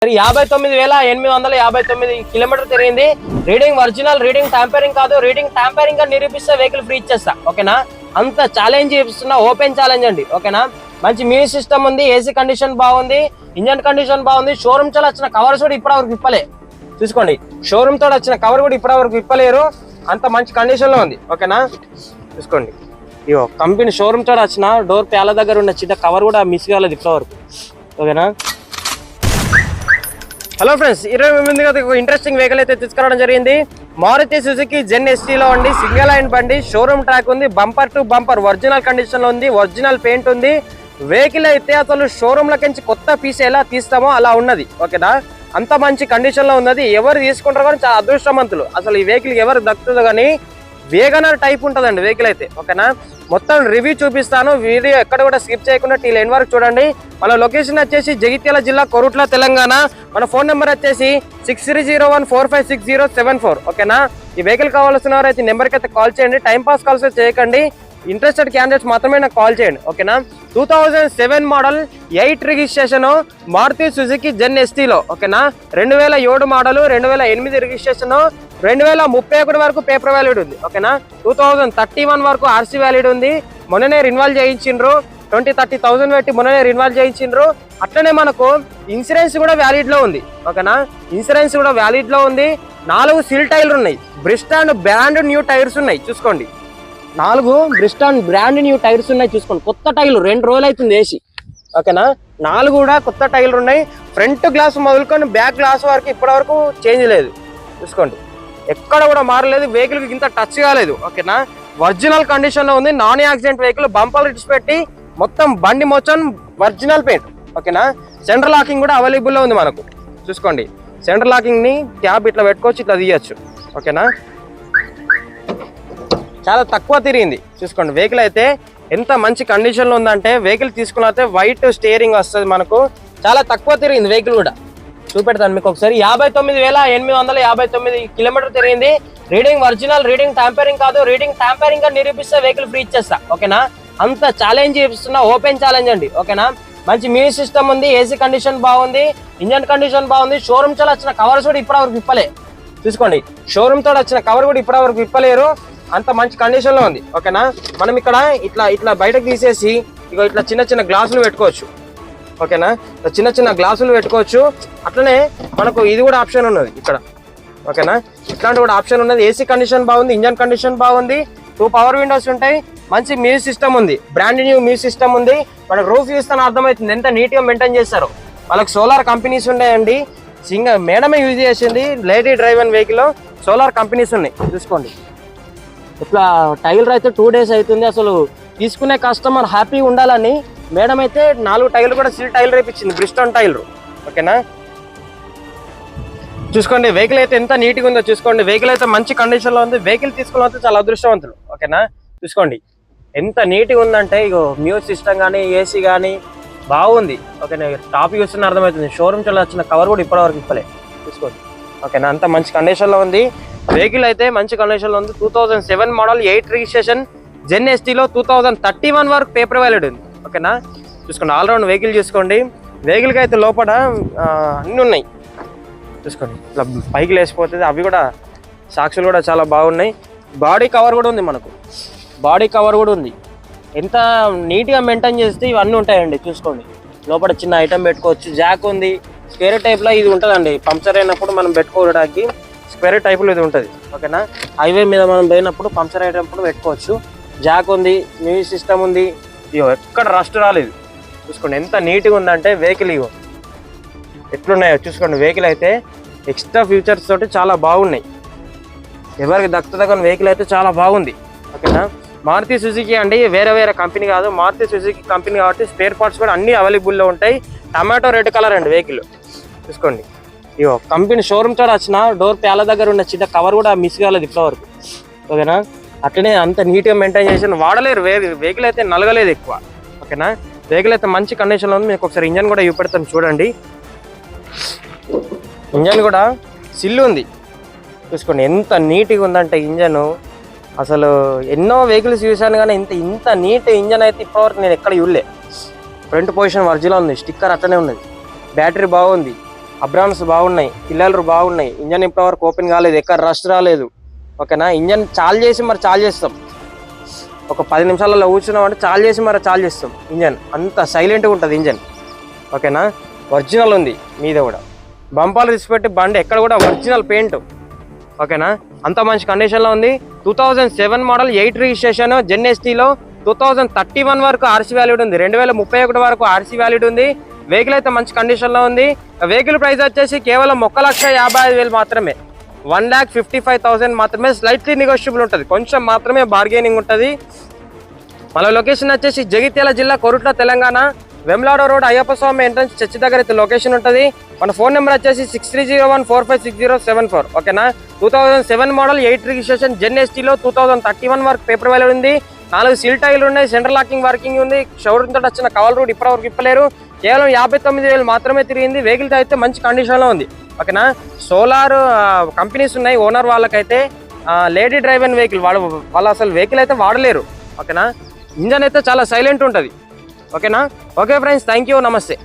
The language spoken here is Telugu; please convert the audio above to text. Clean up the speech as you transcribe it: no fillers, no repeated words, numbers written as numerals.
ఒకసారి 59,859 కిలోమీటర్ తిరిగింది. రీడింగ్ ఒరిజినల్, రీడింగ్ ట్యాంపరింగ్ కాదు. రీడింగ్ ట్యాంపరింగ్ గా నిరూపిస్తే వెహికల్ ఫ్రీ ఇచ్చేస్తా. ఓకేనా, అంత ఛాలెంజ్ చేస్తున్నా, ఓపెన్ ఛాలెంజ్ అండి. ఓకేనా, మంచి మ్యూజిక్ సిస్టమ్ ఉంది, ఏసీ కండిషన్ బాగుంది, ఇంజన్ కండిషన్ బాగుంది. షోరూమ్ తో వచ్చిన కవర్స్ కూడా ఇప్పటివరకు విప్పలే. చూసుకోండి, షోరూమ్ తో వచ్చిన కవర్ కూడా ఇప్పటివరకు విప్పలేరు, అంత మంచి కండిషన్ లో ఉంది. ఓకేనా, చూసుకోండి, ఇగో కంపెనీ షోరూమ్ తో వచ్చిన డోర్ ప్యాల దగ్గర ఉన్న చిన్న కవర్ కూడా మిస్ కాలేదు ఇప్పటివరకు. ఓకేనా, హలో ఫ్రెండ్స్, 28 కదా ఇంట్రెస్టింగ్ వెహికల్ అయితే తీసుకురావడం జరిగింది. మారుతి సుజుకి జెన్ ఎస్టీ లో అండి, సింగిల్ లైన్ బండి, షోరూమ్ ట్రాక్ ఉంది, bumper to bumper original condition లో ఉంది, ఒరిజినల్ పెయింట్ ఉంది. వెహికల్ అయితే అసలు షోరూమ్ లకి కొత్త పీస్ ఎలా తీస్తామో అలా ఉన్నది. ఓకేనా, అంత మంచి కండిషన్ లో ఉన్నది. ఎవరు తీసుకుంటారో కానీ చాలా అదృష్టవంతులు. అసలు ఈ వెహికల్ ఎవరు దక్కుతుందో కానీ వేగనర్ టైప్ ఉంటుందండి వెహికల్ అయితే. ఓకేనా, మొత్తం రివ్యూ చూపిస్తాను, వీడియో ఎక్కడ కూడా స్కిప్ చేయకుండా టీల్ ఎండ్ వరకు చూడండి. మన లొకేషన్ వచ్చేసి జగిత్యాల జిల్లా, కొరుట్ల, తెలంగాణ. మన ఫోన్ నెంబర్ వచ్చేసి 6301456074. ఓకేనా, ఈ వెహికల్ కావాల్సిన వారు అయితే నెంబర్కి అయితే కాల్ చేయండి, టైం పాస్ కాల్స్ చేయకండి, ఇంట్రెస్టెడ్ క్యాండిడేట్స్ మాత్రమే నాకు కాల్ చేయండి. ఓకేనా, 2007 మోడల్ 8 రిజిస్ట్రేషన్ మారుతి సుజుకి జెన్ ఎస్టీలో. ఓకేనా, 2007 మోడల్, 2008 రిజిస్ట్రేషన్, 2031 వరకు పేపర్ వ్యాలిడ్ ఉంది. ఓకేనా, 2031 వరకు ఆర్సీ వ్యాలిడ్ ఉంది. మొన్ననే రిన్వాల్వ్ చేయించిండ్రు, 20-30,000 పెట్టి మొన్ననే రిన్వాల్వ్ చేయించిండ్రు. అట్లనే మనకు ఇన్సూరెన్స్ కూడా వ్యాలిడ్ లో ఉంది. ఓకేనా, ఇన్సూరెన్స్ కూడా వ్యాలిడ్ లో ఉంది. 4 సిల్ టైర్లు ఉన్నాయి, బ్రిస్టాండ్ బ్రాండ్ న్యూ టైర్స్ ఉన్నాయి. చూసుకోండి, 4 బ్రిస్టాండ్ బ్రాండ్ న్యూ టైర్స్ ఉన్నాయి. చూసుకోండి, కొత్త టైర్లు 2 రోజులు అవుతుంది వేసి. ఓకేనా, 4 కూడా కొత్త టైర్లు ఉన్నాయి. ఫ్రంట్ గ్లాస్ మొదలుకొని బ్యాక్ గ్లాస్ వరకు ఇప్పటి వరకు చేంజ్ లేదు. చూసుకోండి, ఎక్కడ కూడా మారలేదు, వెహికల్ కి ఇంత టచ్ కాలేదు. ఓకేనా, ఒరిజినల్ కండిషన్ లో ఉంది, non accident vehicle, bumper writs పెట్టి మొత్తం బండి మొత్తం ఒరిజినల్ పెయింట్. ఓకేనా, సెంట్రల్ లాకింగ్ కూడా అవైలబుల్ లో ఉంది మనకు. చూసుకోండి, సెంట్రల్ లాకింగ్ ని క్యాబ్ ఇట్లా పెట్టుకోవచ్చు, ఇట్లా తీయచ్చు. ఓకేనా, చాలా తక్కువ తిరిగింది. చూసుకోండి, వెహికల్ అయితే ఎంత మంచి కండిషన్ లో ఉందంటే, వెహికల్ తీసుకున్నైతే వైట్ స్టీరింగ్ వస్తుంది మనకు. చాలా తక్కువ తిరిగింది వెహికల్ కూడా, చూపెడతాను మీకు ఒకసారి. 59,859 కిలోమీటర్ తిరిగింది. రీడింగ్ ఒరిజినల్, రీడింగ్ ట్యాంపరింగ్ కాదు. రీడింగ్ ట్యాంపరింగ్ గా నిరూపిస్తే వెహికల్ ఫ్రీ ఇచ్చేస్తా. ఓకేనా, అంత ఛాలెంజ్ చేస్తున్నా, ఓపెన్ ఛాలెంజ్ అండి. ఓకేనా, మంచి మ్యూజిక్ సిస్టమ్ ఉంది, ఏసీ కండిషన్ బాగుంది, ఇంజన్ కండిషన్ బాగుంది. షోరూమ్ తో వచ్చిన కవర్స్ కూడా ఇప్పటివరకు విప్పలే. చూసుకోండి, షోరూమ్ తో వచ్చిన కవర్ కూడా ఇప్పటివరకు విప్పలేరు, అంత మంచి కండిషన్ లో ఉంది. ఓకేనా, మనం ఇక్కడ ఇట్లా బయటకు తీసేసి ఇక ఇట్లా చిన్న గ్లాసులు పెట్టుకోవచ్చు. ఓకేనా, చిన్న గ్లాసులు పెట్టుకోవచ్చు. అట్లనే మనకు ఇది కూడా ఆప్షన్ ఉన్నది ఇక్కడ. ఓకేనా, ఇట్లాంటి కూడా ఆప్షన్ ఉన్నది. ఏసీ కండిషన్ బాగుంది, ఇంజన్ కండిషన్ బాగుంది, 2 పవర్ విండోస్ ఉంటాయి, మంచి మ్యూజిక్ సిస్టమ్ ఉంది, బ్రాండ్ న్యూ మ్యూజిక్ సిస్టమ్ ఉంది. మనకు రూఫ్ చూస్తాను అర్థమవుతుంది ఎంత నీట్ గా మెయింటైన్ చేస్తారు. వాళ్ళకి సోలార్ కంపెనీస్ ఉన్నాయండి, మేడమే యూజ్ చేసింది. Lady drive and vehicle solar companies ఉన్నాయి. చూసుకోండి, ఇట్లా టైలర్ అయితే 2 డేస్ అవుతుంది. అసలు తీసుకునే కస్టమర్ హ్యాపీ ఉండాలని మేడం అయితే 4 టైర్లు కూడా సిల్ టైలర్ రేపించింది, బ్రిస్టాన్ టైలర్. ఓకేనా, చూసుకోండి, వెహికల్ అయితే ఎంత నీట్గా ఉందో చూసుకోండి. వెహికల్ అయితే మంచి కండిషన్ లో ఉంది. వెహికల్ తీసుకున్న అయితే చాలా అదృష్టవంతులు. ఓకేనా, చూసుకోండి ఎంత నీట్గా ఉందంటే, ఇగో మ్యూజిక్ సిస్టమ్ కానీ ఏసీ కానీ బాగుంది. ఓకేనా, టాప్ చూస్తున్న అర్థమవుతుంది. షోరూమ్ చల్ల వచ్చిన కవర్ కూడా ఇప్పటివరకు ఇప్పలే. చూసుకోండి, ఓకేనా, అంత మంచి కండిషన్ లో ఉంది. వెహికల్ అయితే మంచి కండిషన్ లో ఉంది. 2007 మోడల్ 8 రిజిస్ట్రేషన్ జెన్ ఎస్టీలో, 2031 వరకు పేపర్ వ్యాలిడ్ ఉంది. ఓకేనా, చూసుకోండి, ఆల్రౌండ్ వెహికల్ చూసుకోండి. వెహికల్ కి అయితే లోపల అన్ని ఉన్నాయి. చూసుకోండి, ఇట్లా పైకి లేచిపోతుంది. అవి కూడా సాక్షులు కూడా చాలా బాగున్నాయి. బాడీ కవర్ కూడా ఉంది మనకు, బాడీ కవర్ కూడా ఉంది. ఎంత నీట్గా మెయింటైన్ చేస్తే ఇవన్నీ ఉంటాయండి. చూసుకోండి, లోపల చిన్న ఐటమ్ పెట్టుకోవచ్చు. జాక్ ఉంది, స్క్వేర్ టైప్లో ఇది ఉంటుందండి. పంక్చర్ అయినప్పుడు మనం పెట్టుకోవడానికి స్క్వేర్ టైప్లో ఇది ఉంటుంది. ఓకేనా, హైవే మీద మనం పోయినప్పుడు పంక్చర్ అయినప్పుడు పెట్టుకోవచ్చు. జాక్ ఉంది, మ్యూజిక్ సిస్టమ్ ఉంది. ఇగో ఎక్కడ రస్ట్ రాలేదు. చూసుకోండి, ఎంత నీట్గా ఉందంటే వెహికల్. ఇగో ఎట్లున్నాయో చూసుకోండి. వెహికల్ అయితే ఎక్స్ట్రా ఫీచర్స్ తోటి చాలా బాగున్నాయి. ఎవరికి దక్కుతుందో వెహికల్ అయితే చాలా బాగుంది. ఓకేనా, మారుతి సుజుకి అండి, వేరే కంపెనీ కాదు, మారుతి సుజుకి కంపెనీ కాబట్టి స్పేర్ పార్ట్స్ కూడా అన్ని అవైలబుల్లో ఉంటాయి. టమాటో రెడ్ కలర్ అండి వెహికల్. చూసుకోండి, ఇగో కంపెనీ షోరూమ్ తో వచ్చిన డోర్ ప్యాల దగ్గర ఉన్న చిన్న కవర్ కూడా మిస్ కాలేదు ఇప్పటివరకు. ఓకేనా, అట్లనే అంత నీట్గా మెయింటైన్ చేసి వాడలేరు. వెహికల్ అయితే నలగలేదు ఎక్కువ. ఓకేనా, వెహికల్ అయితే మంచి కండిషన్లో ఉంది. మీకు ఒకసారి ఇంజన్ కూడా చూపెడతాను చూడండి. ఇంజన్ కూడా సిల్లు ఉంది. చూసుకోండి, ఎంత నీట్గా ఉందంటే ఇంజన్. అసలు ఎన్నో వెహికల్స్ చూశాను కానీ ఇంత నీట్ ఇంజన్ అయితే ఇప్పటివరకు నేను ఎక్కడ చూడలే. ఫ్రంట్ పొజిషన్ ఒరిజినల్ ఉంది, స్టిక్కర్ అట్లనే ఉన్నది, బ్యాటరీ బాగుంది, అబ్రామ్స్ బాగున్నాయి, పిల్లలు బాగున్నాయి, ఇంజన్ ఇప్పటివరకు ఓపెన్ కాలేదు, ఎక్కడ రస్ట్ రాలేదు. ఓకేనా, ఇంజన్ చాలు చేసి మరి చాలు చేస్తాం, ఒక 10 నిమిషాలలో కూర్చున్నాం అంటే చాలు చేసి మరి చాలు చేస్తాం. ఇంజన్ అంత సైలెంట్గా ఉంటుంది ఇంజన్. ఓకేనా, ఒరిజినల్ ఉంది మీద కూడా, బంపాలు తీసిపెట్టి బండి ఎక్కడ కూడా ఒరిజినల్ పెయింట్. ఓకేనా, అంత మంచి కండిషన్లో ఉంది. 2007 మోడల్ 8 రిజిస్ట్రేషన్ జెన్ ఎస్టీలో 2031 వరకు ఆర్సీ వ్యాలిడ్ ఉంది, 2031 వరకు ఆర్సీ వ్యాలిడ్ ఉంది. వెహికల్ అయితే మంచి కండిషన్లో ఉంది. వెహికల్ ప్రైస్ వచ్చేసి కేవలం 1,55,000 మాత్రమే, 1,55,000 మాత్రమే. స్లైట్లీ నెగోషియబుల్ ఉంటుంది, కొంచెం మాత్రమే బార్గెనింగ్ ఉంటుంది. మన లొకేషన్ వచ్చేసి జగిత్యాల జిల్లా కొరుట్ల తెలంగాణ, వెమ్లాడ రోడ్ అయ్యప్ప స్వామి ఎంట్రన్స్ చర్చి దగ్గర అయితే లొకేషన్ ఉంటుంది. మన ఫోన్ నెంబర్ వచ్చేసి 6301456074. ఓకేనా, 2007 మోడల్ 8 రిజిస్ట్రేషన్ జెన్ ఎస్టీలో 2031 వరకు పేపర్ వ్యాలిడ్ ఉంది. 4 సీల్ టైర్లు ఉన్నాయి, సెంటర్ లాకింగ్ వర్కింగ్ ఉంది. షోరూమ్ తోటి వచ్చిన కవర్ రూట్ ఇప్పటివరకు ఇప్పలేరు, కేవలం 59,000 మాత్రమే తిరిగింది. వెహికల్ అయితే మంచి కండిషన్లో ఉంది. ఓకేనా, సోలార్ కంపెనీస్ ఉన్నాయి ఓనర్ వాళ్ళకైతే, లేడీ డ్రైవెన్ వెహికల్ వాళ్ళు అసలు వెహికల్ అయితే వాడలేరు. ఓకేనా, ఇంజన్ అయితే చాలా సైలెంట్ ఉంటుంది. ఓకేనా, ఓకే ఫ్రెండ్స్, థ్యాంక్ యూ, నమస్తే.